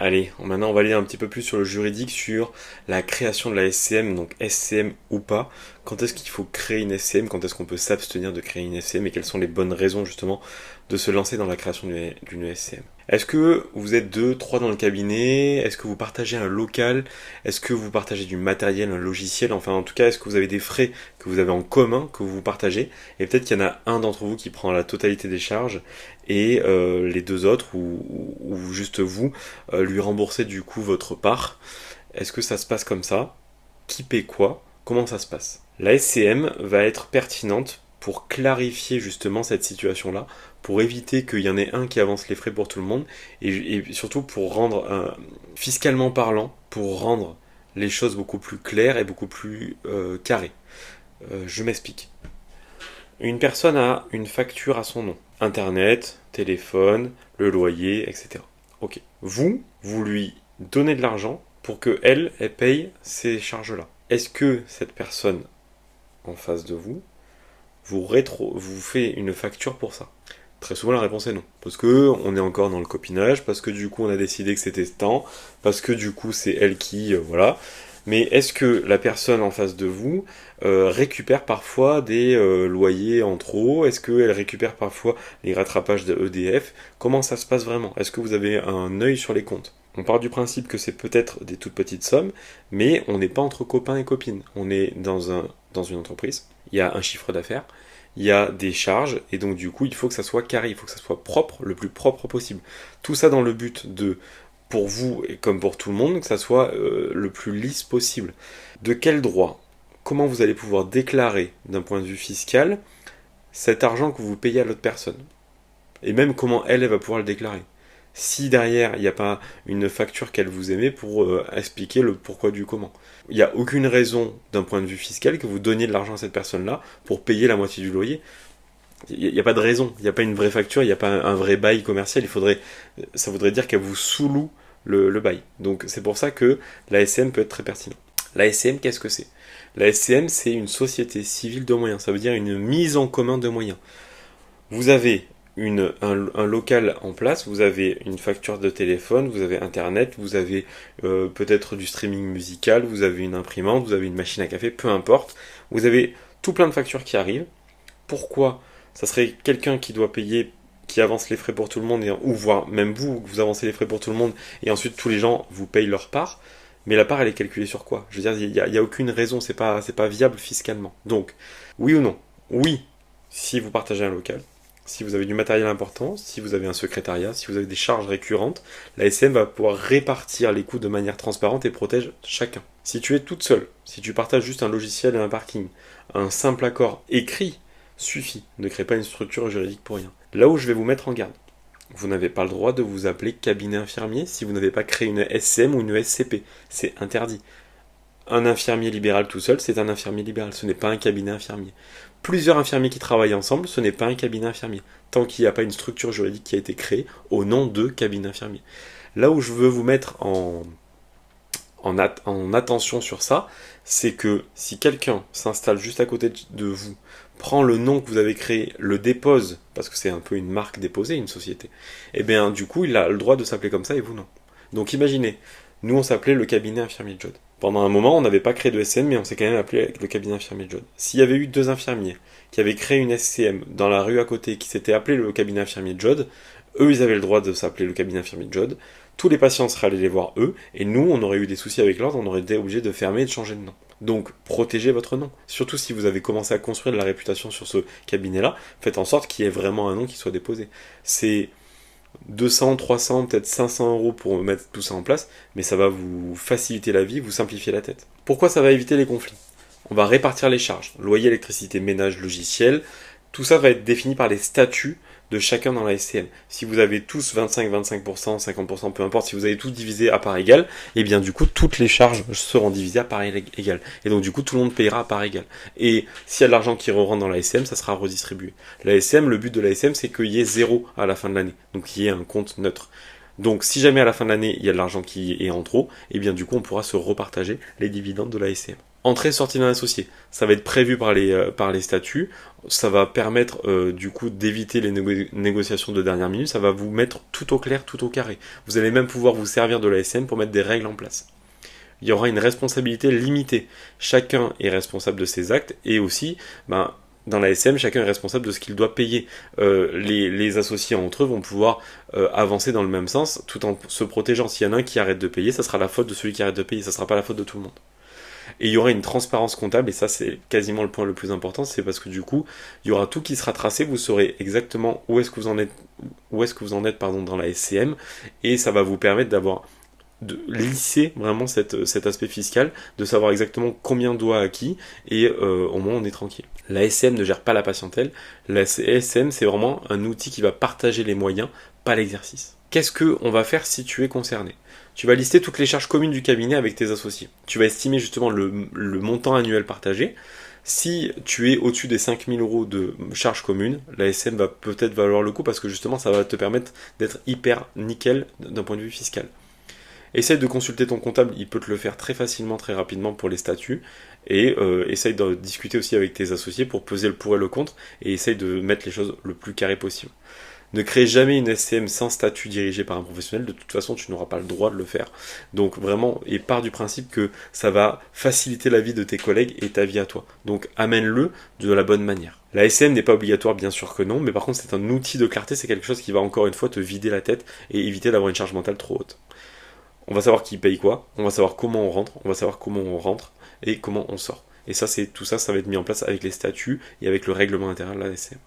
Allez, maintenant on va aller un petit peu plus sur le juridique, sur la création de la SCM, donc SCM ou pas. Quand est-ce qu'il faut créer une SCM, quand est-ce qu'on peut s'abstenir de créer une SCM et quelles sont les bonnes raisons justement de se lancer dans la création d'une SCM. Est-ce que vous êtes deux, trois dans le cabinet? Est-ce que vous partagez un local? Est-ce que vous partagez du matériel, un logiciel? Enfin en tout cas, est-ce que vous avez des frais que vous avez en commun, que vous partagez? Et peut-être qu'il y en a un d'entre vous qui prend la totalité des charges et les deux autres, ou juste vous, lui rembourser du coup votre part. Est-ce que ça se passe comme ça? Qui paie quoi? Comment ça se passe? La SCM va être pertinente pour clarifier justement cette situation-là, pour éviter qu'il y en ait un qui avance les frais pour tout le monde, et surtout pour rendre, fiscalement parlant, pour rendre les choses beaucoup plus claires et beaucoup plus carrées. Je m'explique. Une personne a une facture à son nom. Internet, téléphone, le loyer, etc. Ok. Vous lui donnez de l'argent pour que elle paye ces charges-là. Est-ce que cette personne en face de vous vous fait une facture pour ça? Très souvent la réponse est non. Parce que on est encore dans le copinage, parce que du coup on a décidé que c'était temps, parce que du coup c'est elle qui, voilà. Mais est-ce que la personne en face de vous récupère parfois des loyers en trop? Est-ce qu'elle récupère parfois les rattrapages de EDF? Comment ça se passe vraiment? Est-ce que vous avez un œil sur les comptes? On part du principe que c'est peut-être des toutes petites sommes, mais on n'est pas entre copains et copines. On est dans une entreprise, il y a un chiffre d'affaires, il y a des charges, et donc du coup il faut que ça soit carré, il faut que ça soit propre, le plus propre possible. Tout ça dans le but de, pour vous et comme pour tout le monde, que ça soit le plus lisse possible. De quel droit? Comment vous allez pouvoir déclarer d'un point de vue fiscal cet argent que vous payez à l'autre personne? Et même comment elle va pouvoir le déclarer? Si derrière il n'y a pas une facture qu'elle vous émet pour expliquer le pourquoi du comment. Il n'y a aucune raison d'un point de vue fiscal que vous donniez de l'argent à cette personne-là pour payer la moitié du loyer. Il n'y a pas de raison, il n'y a pas une vraie facture, il n'y a pas un vrai bail commercial, ça voudrait dire qu'elle vous sous-loue le bail. Donc c'est pour ça que la SCM peut être très pertinente. La SCM, qu'est-ce que c'est? La SCM, c'est une société civile de moyens, ça veut dire une mise en commun de moyens. Vous avez un local en place, vous avez une facture de téléphone, vous avez internet, vous avez peut-être du streaming musical, vous avez une imprimante, vous avez une machine à café, peu importe. Vous avez tout plein de factures qui arrivent. Pourquoi ça serait quelqu'un qui doit payer, qui avance les frais pour tout le monde, ou voire même vous avancez les frais pour tout le monde, et ensuite tous les gens vous payent leur part, mais la part elle est calculée sur quoi? Je veux dire, il y a aucune raison, c'est pas viable fiscalement. Donc, oui ou non? Oui, si vous partagez un local, si vous avez du matériel important, si vous avez un secrétariat, si vous avez des charges récurrentes, la SCM va pouvoir répartir les coûts de manière transparente et protège chacun. Si tu es toute seule, si tu partages juste un logiciel et un parking, un simple accord écrit suffit. Ne créez pas une structure juridique pour rien. Là où je vais vous mettre en garde, vous n'avez pas le droit de vous appeler cabinet infirmier si vous n'avez pas créé une SCM ou une SCP. C'est interdit. Un infirmier libéral tout seul, c'est un infirmier libéral, ce n'est pas un cabinet infirmier. Plusieurs infirmiers qui travaillent ensemble, ce n'est pas un cabinet infirmier, tant qu'il n'y a pas une structure juridique qui a été créée au nom de cabinet infirmier. Là où je veux vous mettre en attention sur ça, c'est que si quelqu'un s'installe juste à côté de vous, prend le nom que vous avez créé, le dépose, parce que c'est un peu une marque déposée, une société, et bien du coup il a le droit de s'appeler comme ça et vous non. Donc imaginez, nous on s'appelait le cabinet infirmier Jod. Pendant un moment on n'avait pas créé de SCM, mais on s'est quand même appelé le cabinet infirmier Jod. S'il y avait eu deux infirmiers qui avaient créé une SCM dans la rue à côté, qui s'était appelé le cabinet infirmier Jod, eux ils avaient le droit de s'appeler le cabinet infirmier Jod, tous les patients seraient allés les voir eux, et nous on aurait eu des soucis avec l'ordre, on aurait été obligé de fermer et de changer de nom. Donc protégez votre nom. Surtout si vous avez commencé à construire de la réputation sur ce cabinet-là, faites en sorte qu'il y ait vraiment un nom qui soit déposé. C'est 200, 300, peut-être 500 euros pour mettre tout ça en place, mais ça va vous faciliter la vie, vous simplifier la tête. Pourquoi ça va éviter les conflits? On va répartir les charges. Loyer, électricité, ménage, logiciel. Tout ça va être défini par les statuts de chacun dans la SCM. Si vous avez tous 25, 25%, 50%, peu importe, si vous avez tout divisé à part égale, et bien du coup, toutes les charges seront divisées à part égale. Et donc du coup, tout le monde payera à part égale. Et s'il y a de l'argent qui rentre dans la SCM, ça sera redistribué. La SCM, le but de la SCM, c'est qu'il y ait zéro à la fin de l'année. Donc qu'il y ait un compte neutre. Donc si jamais à la fin de l'année, il y a de l'argent qui est en trop, et bien du coup, on pourra se repartager les dividendes de la SCM. Entrée-sortie d'un associé, ça va être prévu par les statuts, ça va permettre du coup d'éviter les négociations de dernière minute, ça va vous mettre tout au clair, tout au carré. Vous allez même pouvoir vous servir de la SCM pour mettre des règles en place. Il y aura une responsabilité limitée. Chacun est responsable de ses actes et aussi, ben, dans la SM, chacun est responsable de ce qu'il doit payer. Les associés entre eux vont pouvoir avancer dans le même sens tout en se protégeant. S'il y en a un qui arrête de payer, ça sera la faute de celui qui arrête de payer, ça sera pas la faute de tout le monde. Et il y aura une transparence comptable, et ça c'est quasiment le point le plus important, c'est parce que du coup, il y aura tout qui sera tracé, vous saurez exactement où est-ce que vous en êtes, pardon, dans la SCM, et ça va vous permettre d'avoir de lisser vraiment cet aspect fiscal, de savoir exactement combien doit à qui, et au moins on est tranquille. La SM ne gère pas la patientèle, la SM c'est vraiment un outil qui va partager les moyens, pas l'exercice. Qu'est-ce qu'on va faire si tu es concerné? Tu vas lister toutes les charges communes du cabinet avec tes associés. Tu vas estimer justement le montant annuel partagé. Si tu es au-dessus des 5 000 euros de charges communes, la SM va peut-être valoir le coup parce que justement ça va te permettre d'être hyper nickel d'un point de vue fiscal. Essaye de consulter ton comptable, il peut te le faire très facilement, très rapidement pour les statuts. Et essaye de discuter aussi avec tes associés pour peser le pour et le contre. Et essaye de mettre les choses le plus carré possible. Ne crée jamais une SCM sans statut dirigé par un professionnel, de toute façon tu n'auras pas le droit de le faire. Donc vraiment, et pars du principe que ça va faciliter la vie de tes collègues et ta vie à toi. Donc amène-le de la bonne manière. La SCM n'est pas obligatoire, bien sûr que non, mais par contre c'est un outil de clarté, c'est quelque chose qui va encore une fois te vider la tête et éviter d'avoir une charge mentale trop haute. On va savoir qui paye quoi, on va savoir comment on rentre, on va savoir comment on rentre et comment on sort. Et ça, tout ça, ça va être mis en place avec les statuts et avec le règlement intérieur de la SCM.